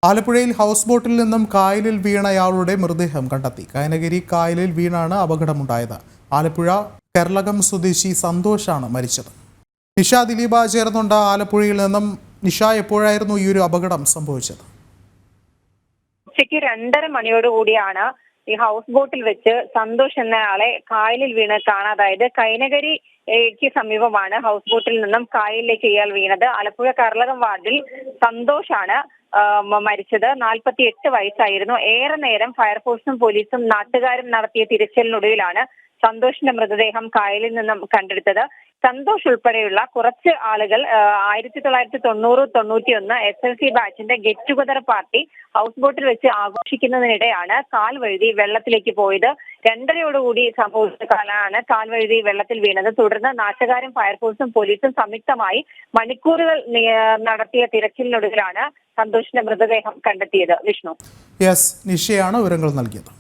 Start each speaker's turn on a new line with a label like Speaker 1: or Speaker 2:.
Speaker 1: ആലപ്പുഴയിൽ ഹൗസ് ബോട്ടിൽ നിന്നും കായലിൽ വീണയാളുടെ മൃതദേഹം കണ്ടെത്തി. കൈനഗിരി കായലിൽ വീണാണ് അപകടമുണ്ടായത്. ആലപ്പുഴ കെർലകം സ്വദേശി സന്തോഷാണ് മരിച്ചത്. നിഷ ദിലീപ ചേർന്നുണ്ട് ആലപ്പുഴയിൽ നിന്നും. നിഷ, എപ്പോഴായിരുന്നു ഈ ഒരു അപകടം സംഭവിച്ചത്?
Speaker 2: ഉച്ചയ്ക്ക് 2:30 മണിയോടുകൂടിയാണ് ഈ ഹൗസ് ബോട്ടിൽ വെച്ച് സന്തോഷ് എന്നയാളെ കായലിൽ വീണ് കാണാതായത്. കൈനഗരിക്ക് സമീപമാണ് ഹൗസ് ബോട്ടിൽ നിന്നും കായലിലേക്ക് ഇയാൾ വീണത്. ആലപ്പുഴ കർലകം വാർഡിൽ സന്തോഷാണ് മരിച്ചത്. 48 വയസ്സായിരുന്നു. ഏറെ നേരം ഫയർഫോഴ്സും പോലീസും നാട്ടുകാരും നടത്തിയ തിരച്ചിലിനൊടുവിലാണ് സന്തോഷിന്റെ മൃതദേഹം കായലിൽ നിന്നും കണ്ടെടുത്തത്. സന്തോഷ് ഉൾപ്പെടെയുള്ള കുറച്ച് ആളുകൾ 1990-91 SLC ബാച്ചിന്റെ ഗെറ്റ് ടുഗദർ പാർട്ടി ഹൗസ് ബോട്ടിൽ വെച്ച് ആഘോഷിക്കുന്നതിനിടെയാണ് കാൽ വഴുതി വെള്ളത്തിലേക്ക് പോയത്. 2:30 സംഭവിച്ച കാൽ വഴുതി വെള്ളത്തിൽ വീണത്. തുടർന്ന് നാട്ടുകാരും ഫയർഫോഴ്സും പോലീസും സംയുക്തമായി മണിക്കൂറുകൾ നടത്തിയ തിരച്ചിലിനൊടുവിലാണ് സന്തോഷിന്റെ മൃതദേഹം കണ്ടെത്തിയത്. വിഷ്ണു,
Speaker 1: യെസ്, നിഷയാണ് വിവരങ്ങൾ നൽകിയത്.